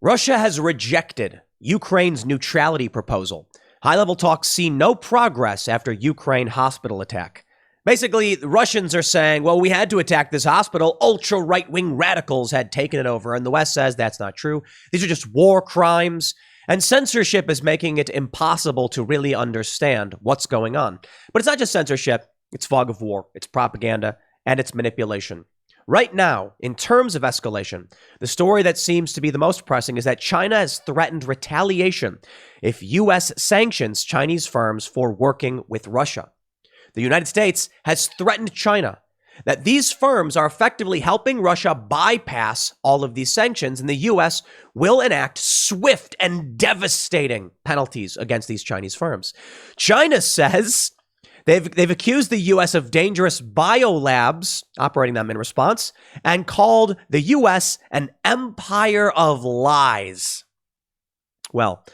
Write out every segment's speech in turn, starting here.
Russia has rejected Ukraine's neutrality proposal. High-level talks see no progress after Ukraine hospital attack. Basically, the Russians are saying, well, we had to attack this hospital. Ultra-right-wing radicals had taken it over. And the West says that's not true. These are just war crimes. And censorship is making it impossible to really understand what's going on. But it's not just censorship. It's fog of war. It's propaganda. And it's manipulation. Right now, in terms of escalation, the story that seems to be the most pressing is that China has threatened retaliation if U.S. sanctions Chinese firms for working with Russia. The United States has threatened China that these firms are effectively helping Russia bypass all of these sanctions, and the U.S. will enact swift and devastating penalties against these Chinese firms. China says they've accused the U.S. of dangerous biolabs, operating them in response, and called the U.S. an empire of lies. Well,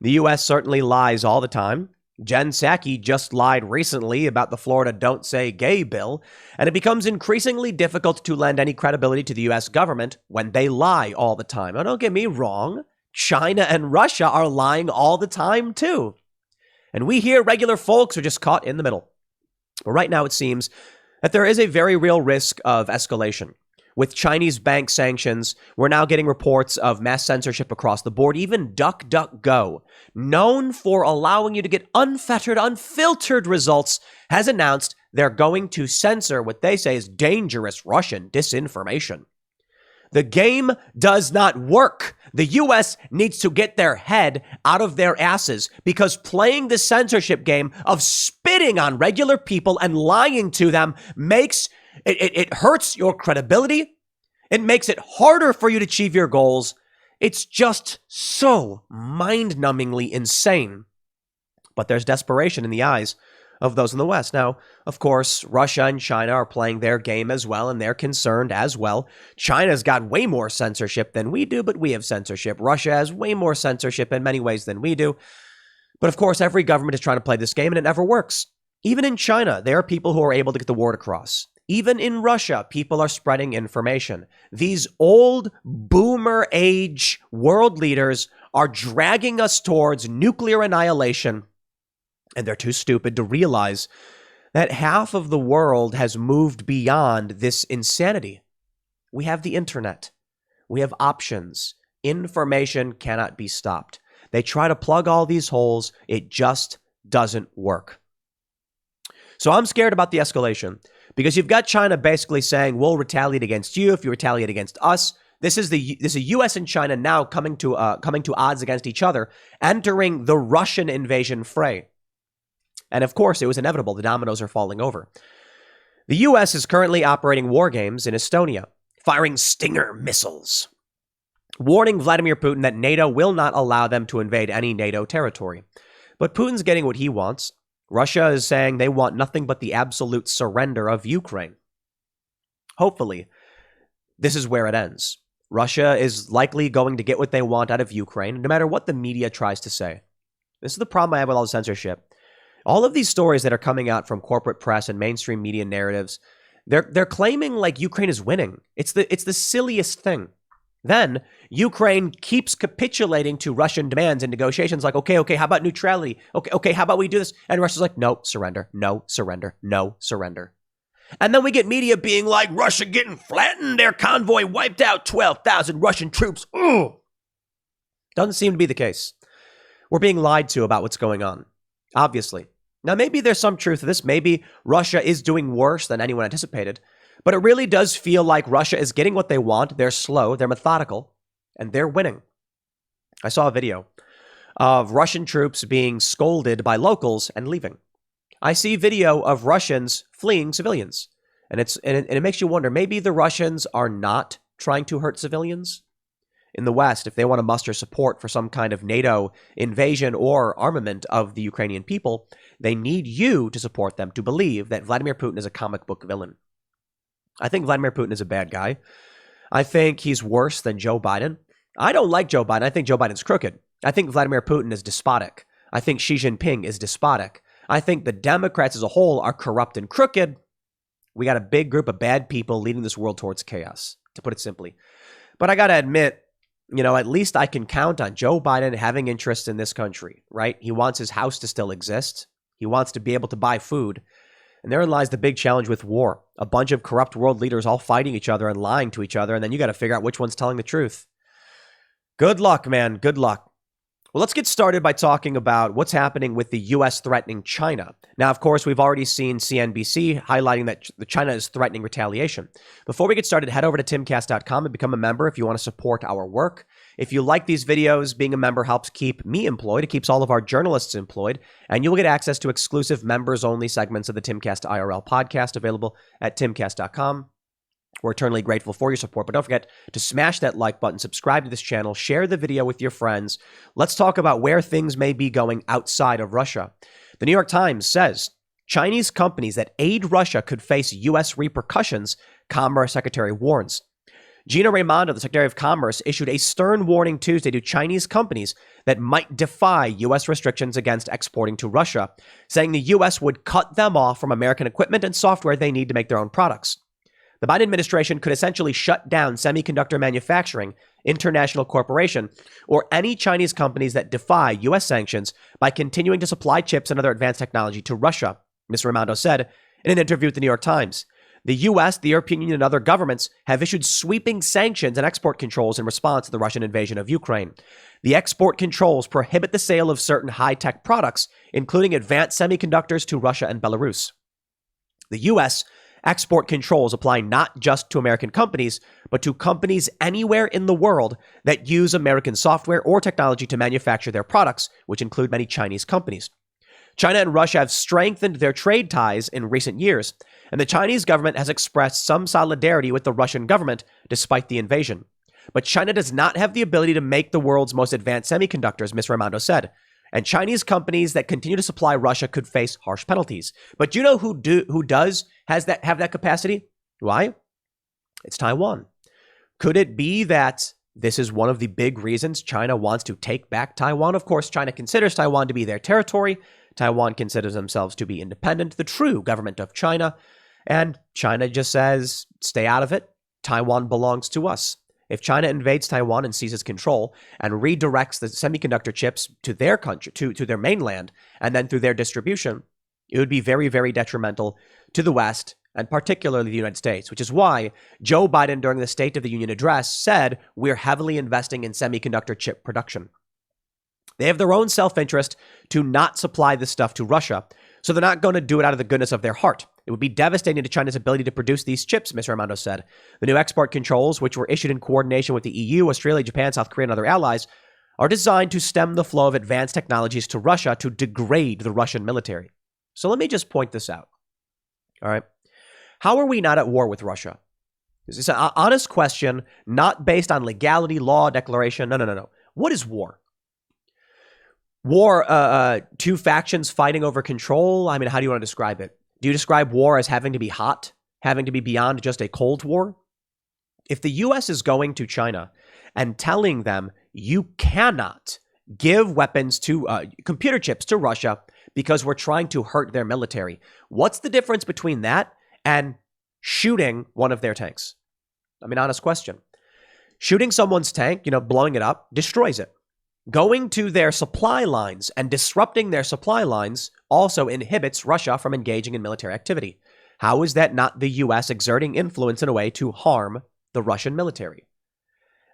the U.S. certainly lies all the time. Jen Psaki just lied recently about the Florida Don't Say Gay bill, and it becomes increasingly difficult to lend any credibility to the U.S. government when they lie all the time. Now, don't get me wrong. China and Russia are lying all the time, too. And we here, regular folks, are just caught in the middle. But right now, it seems that there is a very real risk of escalation. With Chinese bank sanctions, we're now getting reports of mass censorship across the board. Even DuckDuckGo, known for allowing you to get unfettered, unfiltered results, has announced they're going to censor what they say is dangerous Russian disinformation. The game does not work. The U.S. needs to get their head out of their asses because playing the censorship game of spitting on regular people and lying to them makes it hurts your credibility. It makes it harder for you to achieve your goals. It's just so mind-numbingly insane. But there's desperation in the eyes of those in the West. Now, of course, Russia and China are playing their game as well, and they're concerned as well. China's got way more censorship than we do, but we have censorship. Russia has way more censorship in many ways than we do. But of course, every government is trying to play this game, and it never works. Even in China, there are people who are able to get the word across. Even in Russia, people are spreading information. These old boomer age world leaders are dragging us towards nuclear annihilation, and they're too stupid to realize that half of the world has moved beyond this insanity. We have the internet. We have options. Information cannot be stopped. They try to plug all these holes. It just doesn't work. So I'm scared about the escalation. Because you've got China basically saying, we'll retaliate against you if you retaliate against us. This is U.S. and China now coming to odds against each other, entering the Russian invasion fray. And of course, it was inevitable. The dominoes are falling over. The U.S. is currently operating war games in Estonia, firing Stinger missiles, warning Vladimir Putin that NATO will not allow them to invade any NATO territory. But Putin's getting what he wants. Russia is saying they want nothing but the absolute surrender of Ukraine. Hopefully, this is where it ends. Russia is likely going to get what they want out of Ukraine, no matter what the media tries to say. This is the problem I have with all the censorship. All of these stories that are coming out from corporate press and mainstream media narratives, they're claiming like Ukraine is winning. It's the silliest thing. Then Ukraine keeps capitulating to Russian demands and negotiations like, okay, how about neutrality? Okay, how about we do this? And Russia's like, no, surrender, no, surrender, no, surrender. And then we get media being like, Russia getting flattened, their convoy wiped out 12,000 Russian troops. Ugh. Doesn't seem to be the case. We're being lied to about what's going on, obviously. Now, maybe there's some truth to this. Maybe Russia is doing worse than anyone anticipated. But it really does feel like Russia is getting what they want. They're slow, they're methodical, and they're winning. I saw a video of Russian troops being scolded by locals and leaving. I see video of Russians fleeing civilians. And it makes you wonder, maybe the Russians are not trying to hurt civilians? In the West, if they want to muster support for some kind of NATO invasion or armament of the Ukrainian people, they need you to support them, to believe that Vladimir Putin is a comic book villain. I think Vladimir Putin is a bad guy. I think he's worse than Joe Biden. I don't like Joe Biden. I think Joe Biden's crooked. I think Vladimir Putin is despotic. I think Xi Jinping is despotic. I think the Democrats as a whole are corrupt and crooked. We got a big group of bad people leading this world towards chaos, to put it simply. But I got to admit, at least I can count on Joe Biden having interest in this country, right? He wants his house to still exist. He wants to be able to buy food. And therein lies the big challenge with war. A bunch of corrupt world leaders all fighting each other and lying to each other. And then you got to figure out which one's telling the truth. Good luck, man. Good luck. Well, let's get started by talking about what's happening with the U.S. threatening China. Now, of course, we've already seen CNBC highlighting that China is threatening retaliation. Before we get started, head over to timcast.com and become a member if you want to support our work. If you like these videos, being a member helps keep me employed. It keeps all of our journalists employed. And you'll get access to exclusive members-only segments of the Timcast IRL podcast available at timcast.com. We're eternally grateful for your support, but don't forget to smash that like button, subscribe to this channel, share the video with your friends. Let's talk about where things may be going outside of Russia. The New York Times says Chinese companies that aid Russia could face U.S. repercussions, Commerce Secretary warns. Gina Raimondo, the Secretary of Commerce, issued a stern warning Tuesday to Chinese companies that might defy U.S. restrictions against exporting to Russia, saying the U.S. would cut them off from American equipment and software they need to make their own products. The Biden administration could essentially shut down semiconductor manufacturing, International Corporation, or any Chinese companies that defy U.S. sanctions by continuing to supply chips and other advanced technology to Russia, Ms. Raimondo said in an interview with the New York Times. The U.S., the European Union, and other governments have issued sweeping sanctions and export controls in response to the Russian invasion of Ukraine. The export controls prohibit the sale of certain high-tech products, including advanced semiconductors, to Russia and Belarus. The U.S. export controls apply not just to American companies, but to companies anywhere in the world that use American software or technology to manufacture their products, which include many Chinese companies. China and Russia have strengthened their trade ties in recent years, and the Chinese government has expressed some solidarity with the Russian government despite the invasion. But China does not have the ability to make the world's most advanced semiconductors, Ms. Raimondo said. And Chinese companies that continue to supply Russia could face harsh penalties. But do you know who does have that capacity? Why? It's Taiwan. Could it be that this is one of the big reasons China wants to take back Taiwan? Of course, China considers Taiwan to be their territory. Taiwan considers themselves to be independent, the true government of China. And China just says, stay out of it. Taiwan belongs to us. If China invades Taiwan and seizes control and redirects the semiconductor chips to their country, to their mainland, and then through their distribution, it would be very, very detrimental to the West, and particularly the United States, which is why Joe Biden, during the State of the Union address, said we're heavily investing in semiconductor chip production. They have their own self-interest to not supply this stuff to Russia, so they're not going to do it out of the goodness of their heart. It would be devastating to China's ability to produce these chips, Ms. Raimondo said. The new export controls, which were issued in coordination with the EU, Australia, Japan, South Korea, and other allies, are designed to stem the flow of advanced technologies to Russia to degrade the Russian military. So let me just point this out. All right. How are we not at war with Russia? It's an honest question, not based on legality, law, declaration. No. What is war? War, two factions fighting over control. I mean, how do you want to describe it? Do you describe war as having to be hot, having to be beyond just a Cold War? If the U.S. is going to China and telling them you cannot give weapons to computer chips to Russia because we're trying to hurt their military, what's the difference between that and shooting one of their tanks? I mean, honest question. Shooting someone's tank, blowing it up, destroys it. Going to their supply lines and disrupting their supply lines also inhibits Russia from engaging in military activity. How is that not the U.S. exerting influence in a way to harm the Russian military?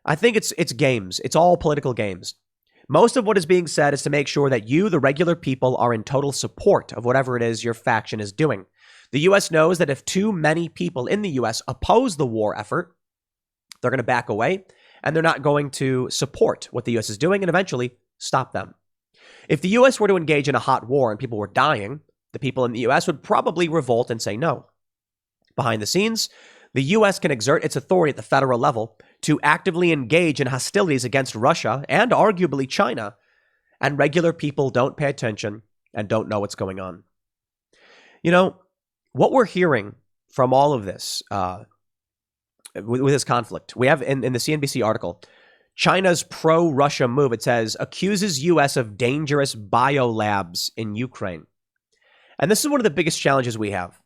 I think it's games. It's all political games. Most of what is being said is to make sure that you, the regular people, are in total support of whatever it is your faction is doing. The U.S. knows that if too many people in the U.S. oppose the war effort, they're going to back away. And they're not going to support what the U.S. is doing and eventually stop them. If the U.S. were to engage in a hot war and people were dying, the people in the U.S. would probably revolt and say no. Behind the scenes, the U.S. can exert its authority at the federal level to actively engage in hostilities against Russia and arguably China, and regular people don't pay attention and don't know what's going on. What we're hearing from all of this, with this conflict, we have in the CNBC article, China's pro-Russia move, it says, accuses U.S. of dangerous biolabs in Ukraine. And this is one of the biggest challenges we have.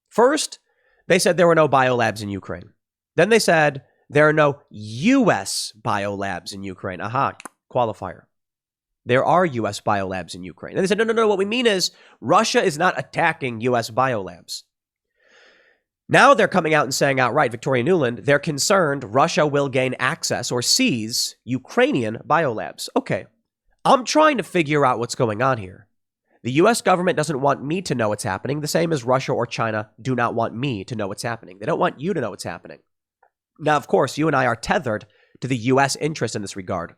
First, they said there were no biolabs in Ukraine. Then they said There are no U.S. biolabs in Ukraine. Aha, qualifier. There are U.S. biolabs in Ukraine. And they said, no. What we mean is Russia is not attacking U.S. biolabs. Now they're coming out and saying outright, Victoria Nuland, they're concerned Russia will gain access or seize Ukrainian biolabs. Okay, I'm trying to figure out what's going on here. The U.S. government doesn't want me to know what's happening, the same as Russia or China do not want me to know what's happening. They don't want you to know what's happening. Now, of course, you and I are tethered to the U.S. interest in this regard.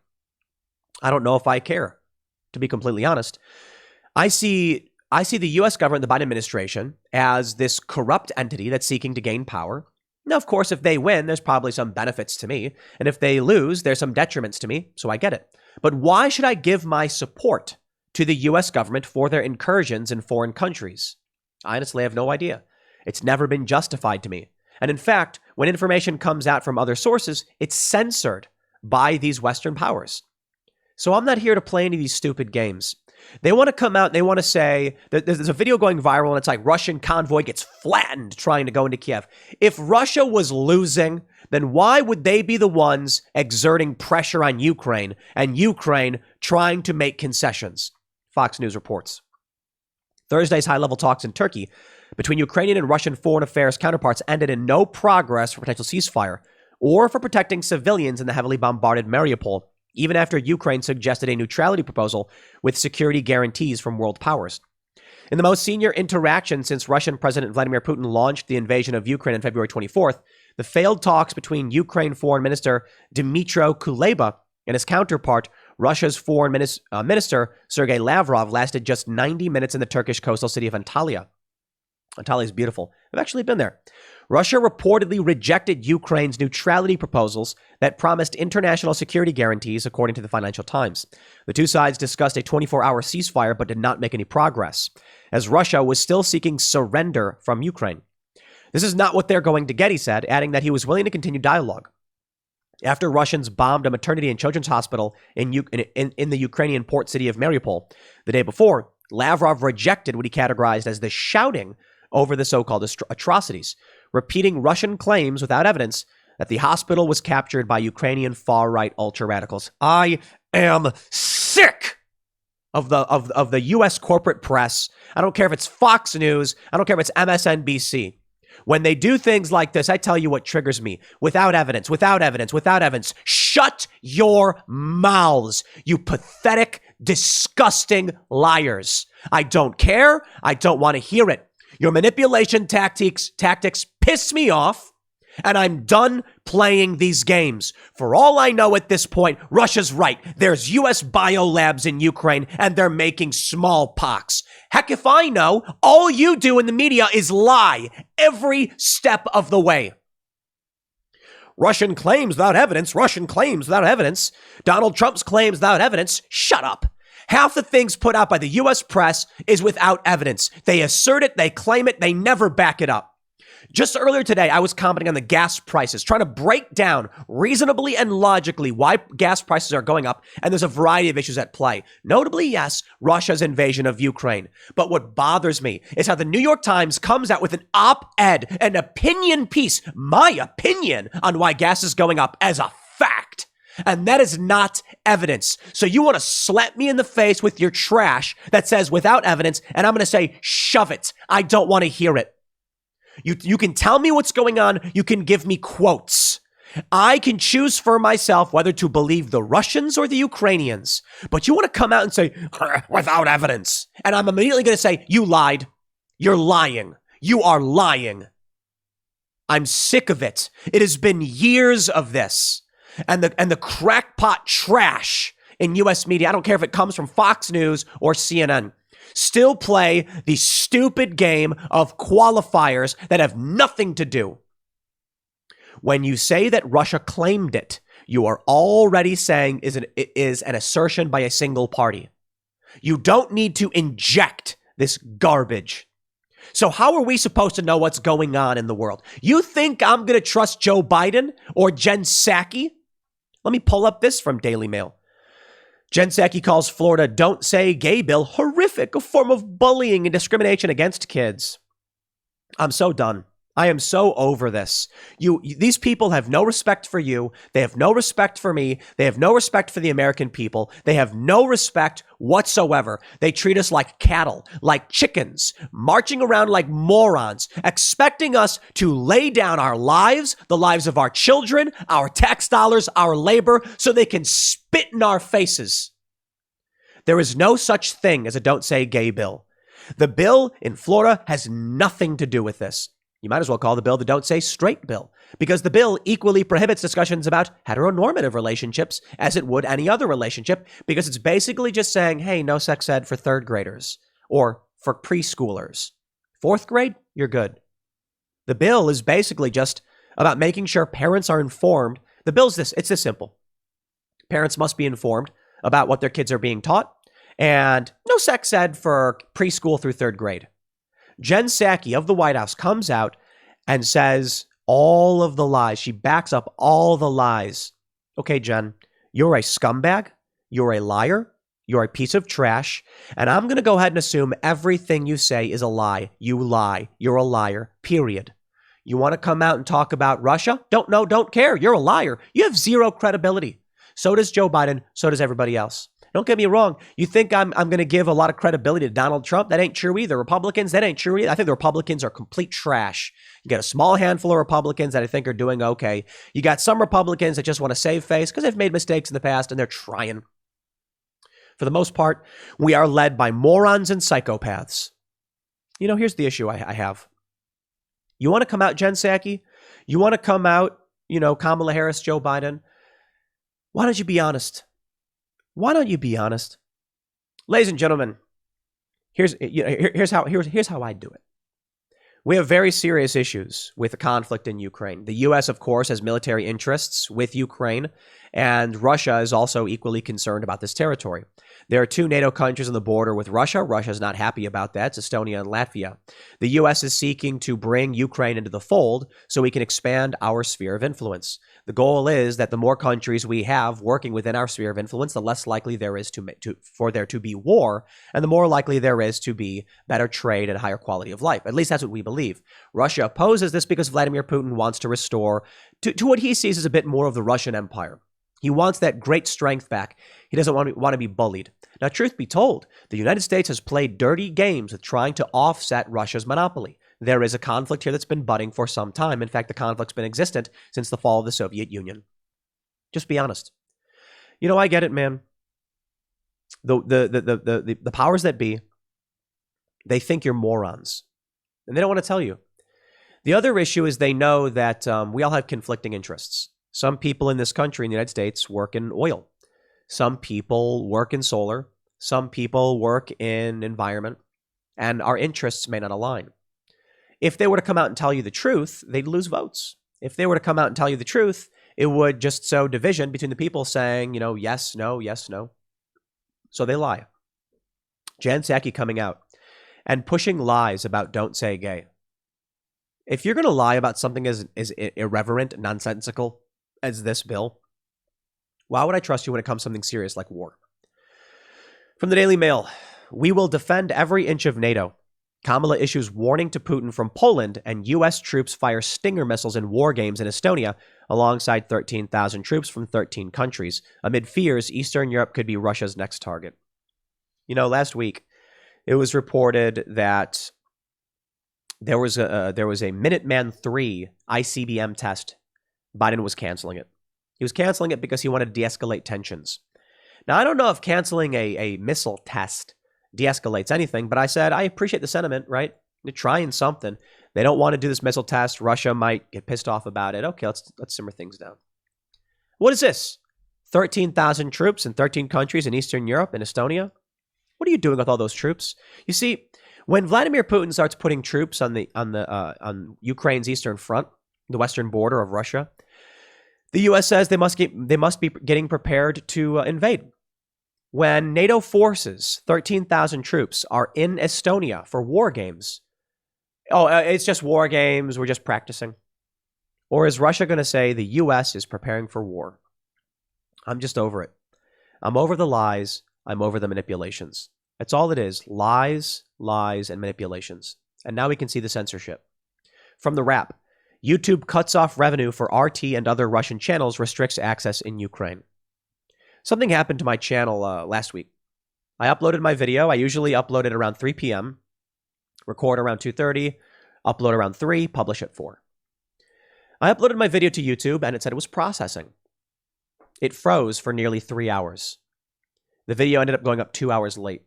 I don't know if I care, to be completely honest. I see the U.S. government, the Biden administration, as this corrupt entity that's seeking to gain power. Now, of course, if they win, there's probably some benefits to me. And if they lose, there's some detriments to me. So I get it. But why should I give my support to the U.S. government for their incursions in foreign countries? I honestly have no idea. It's never been justified to me. And in fact, when information comes out from other sources, it's censored by these Western powers. So I'm not here to play any of these stupid games. They want to come out and they want to say that there's a video going viral and it's like Russian convoy gets flattened trying to go into Kiev. If Russia was losing, then why would they be the ones exerting pressure on Ukraine and Ukraine trying to make concessions? Fox News reports. Thursday's high-level talks in Turkey between Ukrainian and Russian foreign affairs counterparts ended in no progress for potential ceasefire or for protecting civilians in the heavily bombarded Mariupol, even after Ukraine suggested a neutrality proposal with security guarantees from world powers. In the most senior interaction since Russian President Vladimir Putin launched the invasion of Ukraine on February 24th, the failed talks between Ukraine Foreign Minister Dmytro Kuleba and his counterpart, Russia's Foreign Minister Sergei Lavrov, lasted just 90 minutes in the Turkish coastal city of Antalya. Antalya is beautiful. I've actually been there. Russia reportedly rejected Ukraine's neutrality proposals that promised international security guarantees, according to the Financial Times. The two sides discussed a 24-hour ceasefire but did not make any progress, as Russia was still seeking surrender from Ukraine. This is not what they're going to get, he said, adding that he was willing to continue dialogue. After Russians bombed a maternity and children's hospital in the Ukrainian port city of Mariupol the day before, Lavrov rejected what he categorized as the shouting over the so-called atrocities, repeating Russian claims without evidence that the hospital was captured by Ukrainian far-right ultra-radicals. I am sick of the U.S. corporate press. I don't care if it's Fox News. I don't care if it's MSNBC. When they do things like this, I tell you what triggers me. Without evidence, without evidence, without evidence. Shut your mouths, you pathetic, disgusting liars. I don't care. I don't want to hear it. Your manipulation tactics piss me off, and I'm done playing these games. For all I know at this point, Russia's right. There's U.S. biolabs in Ukraine, and they're making smallpox. Heck, if I know, all you do in the media is lie every step of the way. Russian claims without evidence. Russian claims without evidence. Donald Trump's claims without evidence. Shut up. Half the things put out by the U.S. press is without evidence. They assert it, they claim it, they never back it up. Just earlier today, I was commenting on the gas prices, trying to break down reasonably and logically why gas prices are going up, and there's a variety of issues at play. Notably, yes, Russia's invasion of Ukraine. But what bothers me is how the New York Times comes out with an op-ed, an opinion piece, my opinion on why gas is going up as a fact. And that is not evidence. So you want to slap me in the face with your trash that says without evidence, and I'm going to say, shove it. I don't want to hear it. You can tell me what's going on. You can give me quotes. I can choose for myself whether to believe the Russians or the Ukrainians. But you want to come out and say, without evidence. And I'm immediately going to say, you lied. You're lying. You are lying. I'm sick of it. It has been years of this. And the crackpot trash in U.S. media, I don't care if it comes from Fox News or CNN, still play the stupid game of qualifiers that have nothing to do. When you say that Russia claimed it, you are already saying it is an assertion by a single party. You don't need to inject this garbage. So how are we supposed to know what's going on in the world? You think I'm going to trust Joe Biden or Jen Psaki? Let me pull up this from Daily Mail. Jen Psaki calls Florida Don't Say Gay bill horrific, a form of bullying and discrimination against kids. I'm so done. I am so over this. These people have no respect for you. They have no respect for me. They have no respect for the American people. They have no respect whatsoever. They treat us like cattle, like chickens, marching around like morons, expecting us to lay down our lives, the lives of our children, our tax dollars, our labor, so they can spit in our faces. There is no such thing as a don't say gay bill. The bill in Florida has nothing to do with this. You might as well call the bill the Don't Say Straight bill, because the bill equally prohibits discussions about heteronormative relationships as it would any other relationship, because it's basically just saying, hey, no sex ed for third graders or for preschoolers. Fourth grade, you're good. The bill is basically just about making sure parents are informed. The bill's this, it's this simple. Parents must be informed about what their kids are being taught, and no sex ed for preschool through third grade. Jen Psaki of the White House comes out and says all of the lies. She backs up all the lies. Okay, Jen, you're a scumbag. You're a liar. You're a piece of trash. And I'm going to go ahead and assume everything you say is a lie. You lie. You're a liar, period. You want to come out and talk about Russia? Don't care. You're a liar. You have zero credibility. So does Joe Biden. So does everybody else. Don't get me wrong. You think I'm going to give a lot of credibility to Donald Trump? That ain't true either. Republicans, that ain't true either. I think the Republicans are complete trash. You got a small handful of Republicans that I think are doing okay. You got some Republicans that just want to save face because they've made mistakes in the past and they're trying. For the most part, we are led by morons and psychopaths. You know, here's the issue I have. You want to come out, Jen Psaki? You want to come out, Kamala Harris, Joe Biden? Why don't you be honest? Why don't you be honest? Ladies and gentlemen, here's how I do it. We have very serious issues with the conflict in Ukraine. The U.S., of course, has military interests with Ukraine, and Russia is also equally concerned about this territory. There are two NATO countries on the border with Russia. Russia is not happy about that. It's Estonia and Latvia. The U.S. is seeking to bring Ukraine into the fold so we can expand our sphere of influence. The goal is that the more countries we have working within our sphere of influence, the less likely there is for there to be war, and the more likely there is to be better trade and higher quality of life. At least that's what we believe. Russia opposes this because Vladimir Putin wants to restore to what he sees as a bit more of the Russian Empire. He wants that great strength back. He doesn't want to be bullied. Now, truth be told, the United States has played dirty games with trying to offset Russia's monopoly. There is a conflict here that's been budding for some time. In fact, the conflict's been existent since the fall of the Soviet Union. Just be honest. I get it, man. The powers that be, they think you're morons, and they don't want to tell you. The other issue is they know that we all have conflicting interests. Some people in this country, in the United States, work in oil. Some people work in solar. Some people work in environment. And our interests may not align. If they were to come out and tell you the truth, they'd lose votes. If they were to come out and tell you the truth, it would just sow division between the people saying, yes, no, yes, no. So they lie. Jen Psaki coming out and pushing lies about don't say gay. If you're going to lie about something as irreverent, nonsensical as this bill, why would I trust you when it comes to something serious like war? From the Daily Mail, we will defend every inch of NATO. Kamala issues warning to Putin from Poland, and U.S. troops fire Stinger missiles in war games in Estonia alongside 13,000 troops from 13 countries. Amid fears, Eastern Europe could be Russia's next target. Last week, it was reported that there was a Minuteman III ICBM test. Biden was canceling it. He was canceling it because he wanted to de-escalate tensions. Now, I don't know if canceling a missile test de-escalates anything, but I said, I appreciate the sentiment, right? They're trying something. They don't want to do this missile test. Russia might get pissed off about it. Okay, let's simmer things down. What is this? 13,000 troops in 13 countries in Eastern Europe and Estonia? What are you doing with all those troops? You see, when Vladimir Putin starts putting troops on Ukraine's eastern front, the western border of Russia, the U.S. says they must be getting prepared to invade. When NATO forces, 13,000 troops, are in Estonia for war games, it's just war games, we're just practicing. Or is Russia going to say the U.S. is preparing for war? I'm just over it. I'm over the lies. I'm over the manipulations. That's all it is. Lies, and manipulations. And now we can see the censorship. From the Wrap, YouTube cuts off revenue for RT and other Russian channels, restricts access in Ukraine. Something happened to my channel last week. I uploaded my video. I usually upload it around 3 p.m., record around 2:30, upload around 3, publish at 4. I uploaded my video to YouTube and it said it was processing. It froze for nearly 3 hours. The video ended up going up 2 hours late.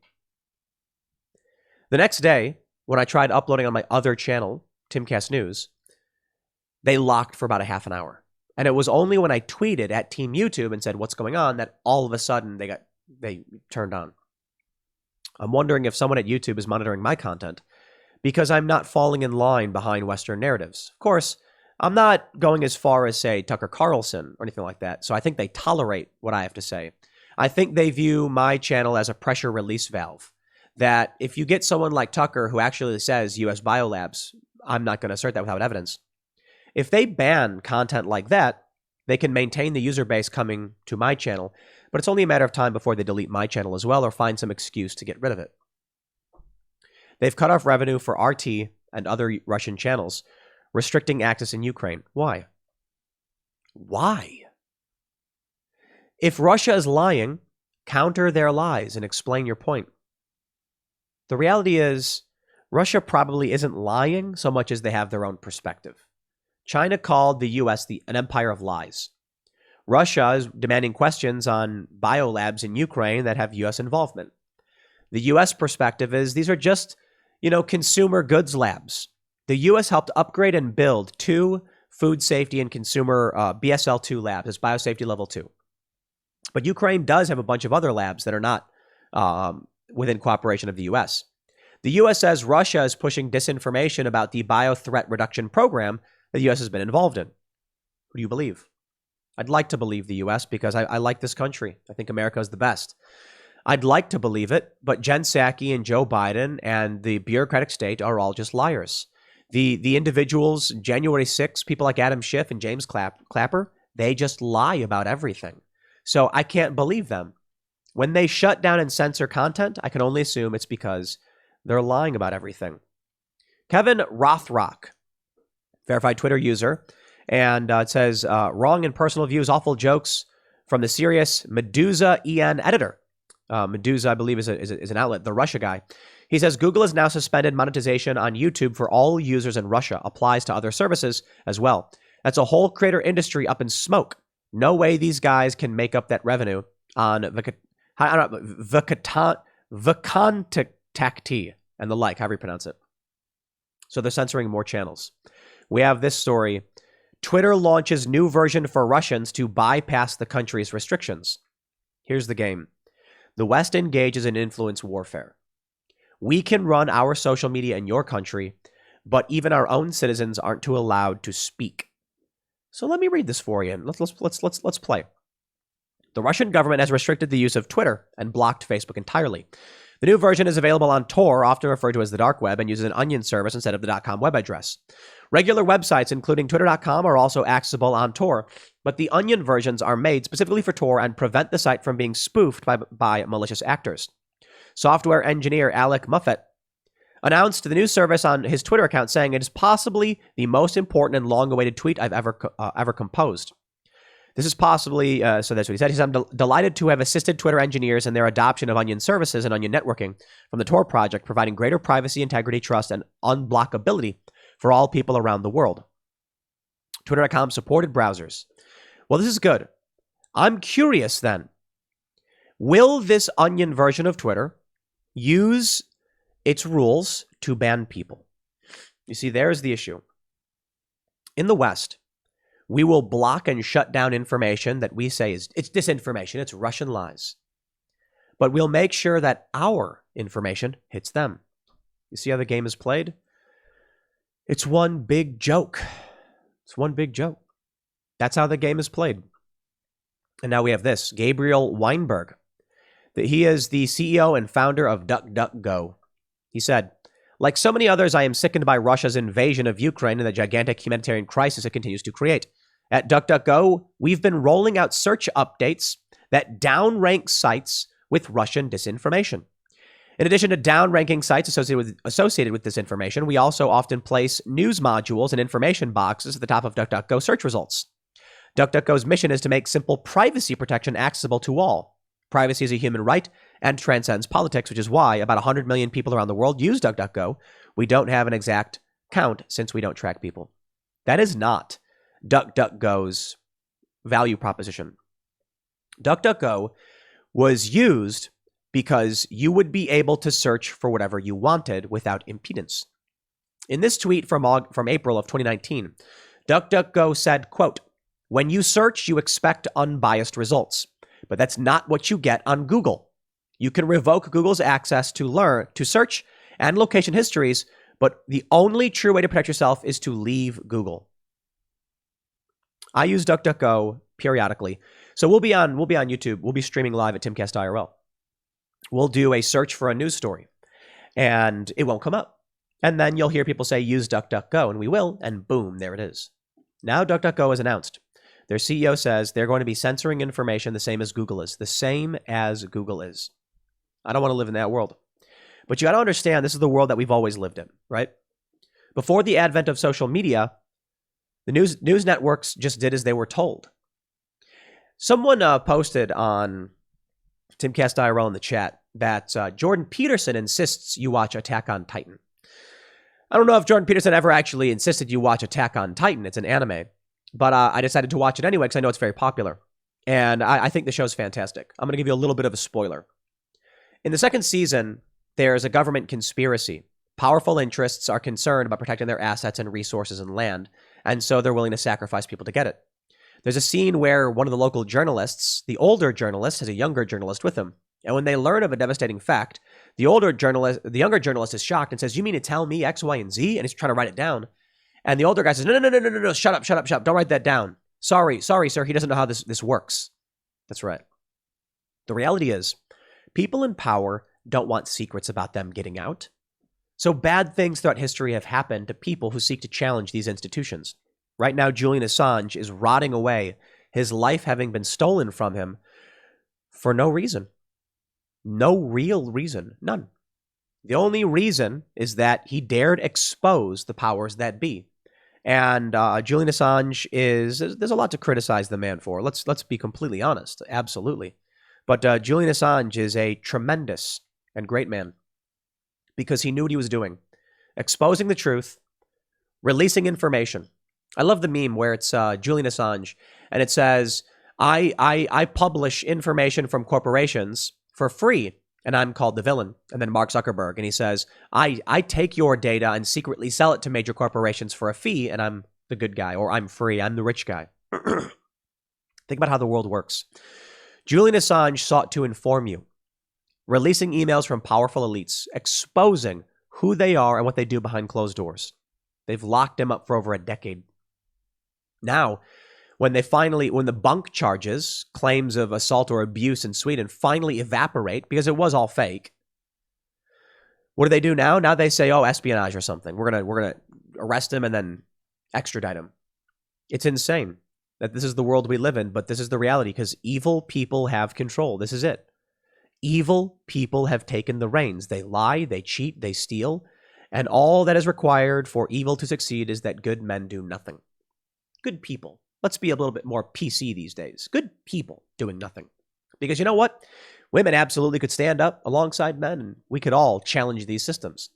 The next day, when I tried uploading on my other channel, Timcast News, they locked for about a half an hour. And it was only when I tweeted at Team YouTube and said, what's going on, that all of a sudden they turned on. I'm wondering if someone at YouTube is monitoring my content because I'm not falling in line behind Western narratives. Of course, I'm not going as far as, say, Tucker Carlson or anything like that. So I think they tolerate what I have to say. I think they view my channel as a pressure release valve. That if you get someone like Tucker who actually says U.S. biolabs, I'm not going to assert that without evidence. If they ban content like that, they can maintain the user base coming to my channel, but it's only a matter of time before they delete my channel as well or find some excuse to get rid of it. They've cut off revenue for RT and other Russian channels, restricting access in Ukraine. Why? Why? If Russia is lying, counter their lies and explain your point. The reality is, Russia probably isn't lying so much as they have their own perspective. China called the U.S. an empire of lies. Russia is demanding questions on biolabs in Ukraine that have U.S. involvement. The U.S. perspective is these are just, consumer goods labs. The U.S. helped upgrade and build 2 food safety and consumer BSL-2 labs. It's biosafety level 2. But Ukraine does have a bunch of other labs that are not within cooperation of the U.S. The U.S. says Russia is pushing disinformation about the biothreat reduction program that the U.S. has been involved in. Who do you believe? I'd like to believe the U.S. because I like this country. I think America is the best. I'd like to believe it, but Jen Psaki and Joe Biden and the bureaucratic state are all just liars. The individuals, January 6th, people like Adam Schiff and James Clapper, they just lie about everything. So I can't believe them. When they shut down and censor content, I can only assume it's because they're lying about everything. Kevin Rothrock, verified Twitter user, and it says, wrong and personal views, awful jokes from the serious Medusa EN editor. Medusa, I believe, is an outlet, the Russia guy. He says, Google has now suspended monetization on YouTube for all users in Russia. Applies to other services as well. That's a whole creator industry up in smoke. No way these guys can make up that revenue on Vkontakte and the like, however you pronounce it. So they're censoring more channels. We have this story. Twitter launches new version for Russians to bypass the country's restrictions. Here's the game. The West engages in influence warfare. We can run our social media in your country, but even our own citizens aren't too allowed to speak. So let me read this for you. Let's play. The Russian government has restricted the use of Twitter and blocked Facebook entirely. The new version is available on Tor, often referred to as the dark web, and uses an onion service instead of the .com web address. Regular websites, including Twitter.com, are also accessible on Tor, but the onion versions are made specifically for Tor and prevent the site from being spoofed by malicious actors. Software engineer Alec Muffet announced the new service on his Twitter account, saying it is possibly the most important and long-awaited tweet I've ever composed. This is possibly, so that's what he said. He said, I'm delighted to have assisted Twitter engineers in their adoption of Onion services and Onion networking from the Tor project, providing greater privacy, integrity, trust, and unblockability for all people around the world. Twitter.com supported browsers. Well, this is good. I'm curious then. Will this Onion version of Twitter use its rules to ban people? You see, there's the issue. In the West, we will block and shut down information that we say it's disinformation, it's Russian lies. But we'll make sure that our information hits them. You see how the game is played? It's one big joke. It's one big joke. That's how the game is played. And now we have this, Gabriel Weinberg. He is the CEO and founder of DuckDuckGo. He said, like so many others, I am sickened by Russia's invasion of Ukraine and the gigantic humanitarian crisis it continues to create. At DuckDuckGo, we've been rolling out search updates that downrank sites with Russian disinformation. In addition to down-ranking sites associated with this information, we also often place news modules and information boxes at the top of DuckDuckGo search results. DuckDuckGo's mission is to make simple privacy protection accessible to all. Privacy is a human right and transcends politics, which is why about 100 million people around the world use DuckDuckGo. We don't have an exact count since we don't track people. That is not DuckDuckGo's value proposition. DuckDuckGo was used because you would be able to search for whatever you wanted without impedance. In this tweet from April of 2019, DuckDuckGo said, quote, "When you search, you expect unbiased results, but that's not what you get on Google. You can revoke Google's access to search and location histories, but the only true way to protect yourself is to leave Google." I use DuckDuckGo periodically. So we'll be on YouTube. We'll be streaming live at Timcast IRL. We'll do a search for a news story and it won't come up. And then you'll hear people say, use DuckDuckGo, and we will, and boom, there it is. Now DuckDuckGo has announced. Their CEO says they're going to be censoring information the same as Google is. The same as Google is. I don't want to live in that world. But you got to understand, this is the world that we've always lived in, right? Before the advent of social media, the news networks just did as they were told. Someone posted on Timcast IRL in the chat that Jordan Peterson insists you watch Attack on Titan. I don't know if Jordan Peterson ever actually insisted you watch Attack on Titan. It's an anime. But I decided to watch it anyway because I know it's very popular. And I think the show's fantastic. I'm going to give you a little bit of a spoiler. In the second season, there's a government conspiracy. Powerful interests are concerned about protecting their assets and resources and land, and so they're willing to sacrifice people to get it. There's a scene where one of the local journalists, the older journalist, has a younger journalist with him. And when they learn of a devastating fact, the younger journalist is shocked and says, "You mean to tell me X, Y, and Z?" And he's trying to write it down. And the older guy says, no, shut up. Don't write that down. Sorry, sir. He doesn't know how this works. That's right. The reality is, people in power don't want secrets about them getting out. So bad things throughout history have happened to people who seek to challenge these institutions. Right now, Julian Assange is rotting away, his life having been stolen from him for no reason. No real reason. None. The only reason is that he dared expose the powers that be. And Julian Assange there's a lot to criticize the man for. Let's be completely honest. Absolutely. But Julian Assange is a tremendous and great man because he knew what he was doing. Exposing the truth, releasing information. I love the meme where it's Julian Assange and it says, I publish information from corporations for free, and I'm called the villain. And then Mark Zuckerberg, and he says, I take your data and secretly sell it to major corporations for a fee, and I'm the good guy, or I'm free, I'm the rich guy. Think about how the world works. Julian Assange sought to inform you, releasing emails from powerful elites, exposing who they are and what they do behind closed doors. They've locked him up for over a decade. Now, when the bunk charges, claims of assault or abuse in Sweden finally evaporate because it was all fake, what do they do now? Now they say, oh, espionage or something. We're gonna arrest him and then extradite him. It's insane that this is the world we live in, but this is the reality because evil people have control. This is it. Evil people have taken the reins. They lie, they cheat, they steal, and all that is required for evil to succeed is that good men do nothing. Good people. Let's be a little bit more PC these days. Good people doing nothing. Because you know what? Women absolutely could stand up alongside men, and we could all challenge these systems.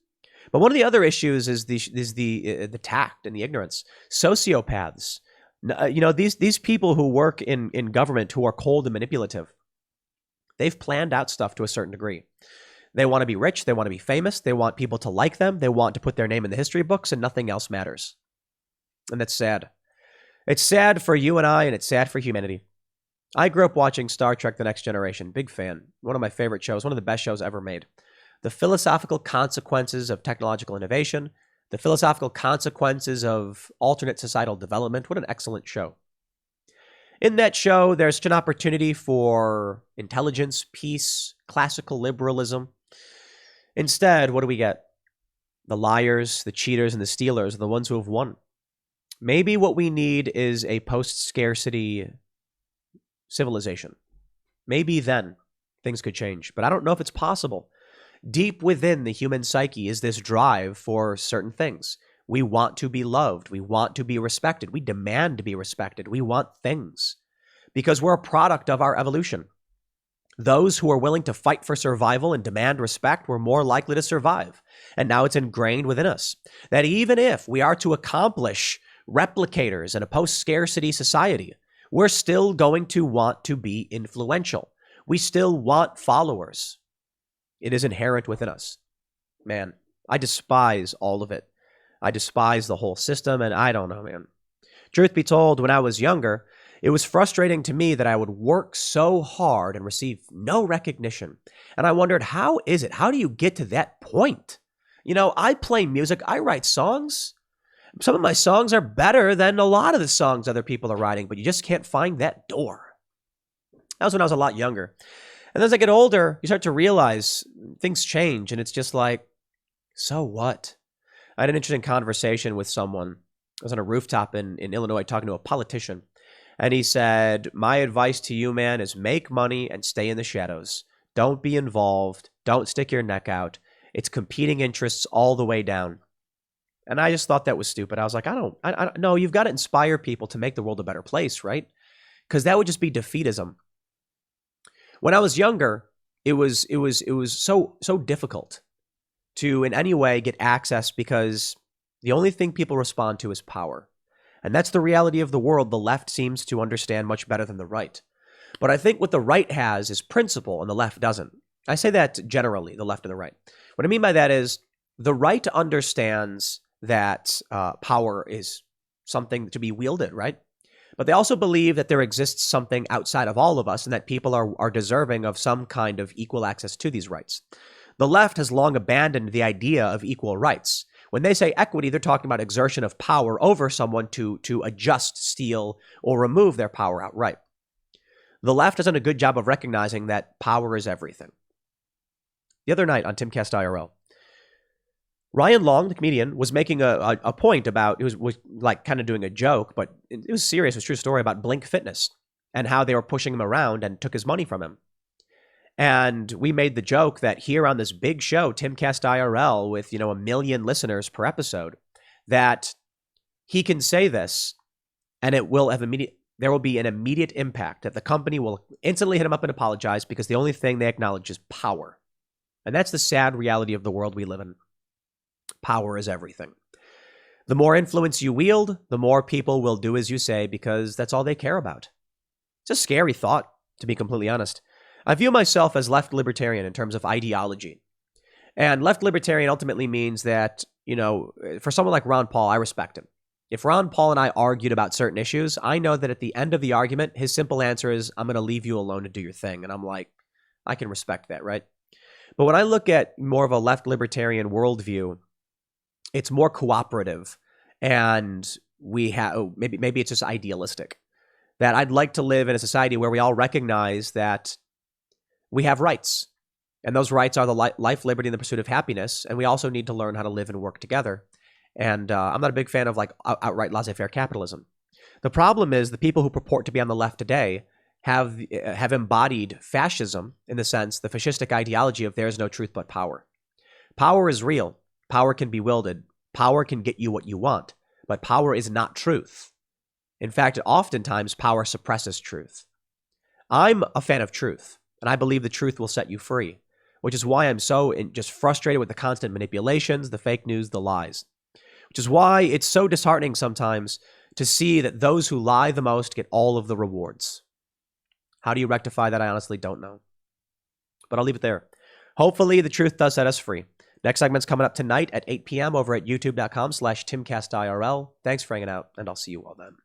But one of the other issues is the tact and the ignorance. Sociopaths. These people who work in government who are cold and manipulative, they've planned out stuff to a certain degree. They want to be rich. They want to be famous. They want people to like them. They want to put their name in the history books, and nothing else matters. And that's sad. It's sad for you and I, and it's sad for humanity. I grew up watching Star Trek: The Next Generation. Big fan. One of my favorite shows. One of the best shows ever made. The philosophical consequences of technological innovation. The philosophical consequences of alternate societal development. What an excellent show. In that show, there's an opportunity for intelligence, peace, classical liberalism. Instead, what do we get? The liars, the cheaters, and the stealers are the ones who have won. Maybe what we need is a post-scarcity civilization. Maybe then things could change, but I don't know if it's possible. Deep within the human psyche is this drive for certain things. We want to be loved. We want to be respected. We demand to be respected. We want things because we're a product of our evolution. Those who are willing to fight for survival and demand respect were more likely to survive. And now it's ingrained within us that even if we are to accomplish replicators in a post-scarcity society, we're still going to want to be influential. We still want followers. It is inherent within us. Man, I despise all of it. I despise the whole system, and I don't know, man. Truth be told, when I was younger, it was frustrating to me that I would work so hard and receive no recognition. And I wondered, how is it? How do you get to that point? You know, I play music, I write songs. Some of my songs are better than a lot of the songs other people are writing, but you just can't find that door. That was when I was a lot younger. And as I get older, you start to realize things change, and it's just like, so what? I had an interesting conversation with someone. I was on a rooftop in Illinois talking to a politician, and he said, my advice to you, man, is make money and stay in the shadows. Don't be involved. Don't stick your neck out. It's competing interests all the way down. And I just thought that was stupid. I was like, I don't know. You've got to inspire people to make the world a better place, right? Because that would just be defeatism. When I was younger, it was so difficult to in any way get access because the only thing people respond to is power. And that's the reality of the world the left seems to understand much better than the right. But I think what the right has is principle and the left doesn't. I say that generally, the left and the right. What I mean by that is the right understands that power is something to be wielded, right? But they also believe that there exists something outside of all of us and that people are deserving of some kind of equal access to these rights. The left has long abandoned the idea of equal rights. When they say equity, they're talking about exertion of power over someone to adjust, steal, or remove their power outright. The left has done a good job of recognizing that power is everything. The other night on Timcast IRL, Ryan Long, the comedian, was making a point about, it was like kind of doing a joke, but it was serious, it was a true story about Blink Fitness and how they were pushing him around and took his money from him. And we made the joke that here on this big show, Timcast IRL, with, 1 million listeners per episode, that he can say this and it will have there will be an immediate impact, that the company will instantly hit him up and apologize because the only thing they acknowledge is power. And that's the sad reality of the world we live in. Power is everything. The more influence you wield, the more people will do as you say because that's all they care about. It's a scary thought, to be completely honest. I view myself as left libertarian in terms of ideology. And left libertarian ultimately means that, for someone like Ron Paul, I respect him. If Ron Paul and I argued about certain issues, I know that at the end of the argument, his simple answer is, I'm going to leave you alone to do your thing. And I'm like, I can respect that, right? But when I look at more of a left libertarian worldview, it's more cooperative. And we have, maybe it's just idealistic. That I'd like to live in a society where we all recognize that we have rights, and those rights are the life, liberty, and the pursuit of happiness. And we also need to learn how to live and work together. And I'm not a big fan of outright laissez-faire capitalism. The problem is the people who purport to be on the left today have embodied fascism in the sense, the fascistic ideology of there is no truth but power. Power is real. Power can be wielded. Power can get you what you want, but power is not truth. In fact, oftentimes power suppresses truth. I'm a fan of truth. And I believe the truth will set you free, which is why I'm so just frustrated with the constant manipulations, the fake news, the lies, which is why it's so disheartening sometimes to see that those who lie the most get all of the rewards. How do you rectify that? I honestly don't know. But I'll leave it there. Hopefully the truth does set us free. Next segment's coming up tonight at 8 p.m. over at youtube.com/TimcastIRL. Thanks for hanging out, and I'll see you all then.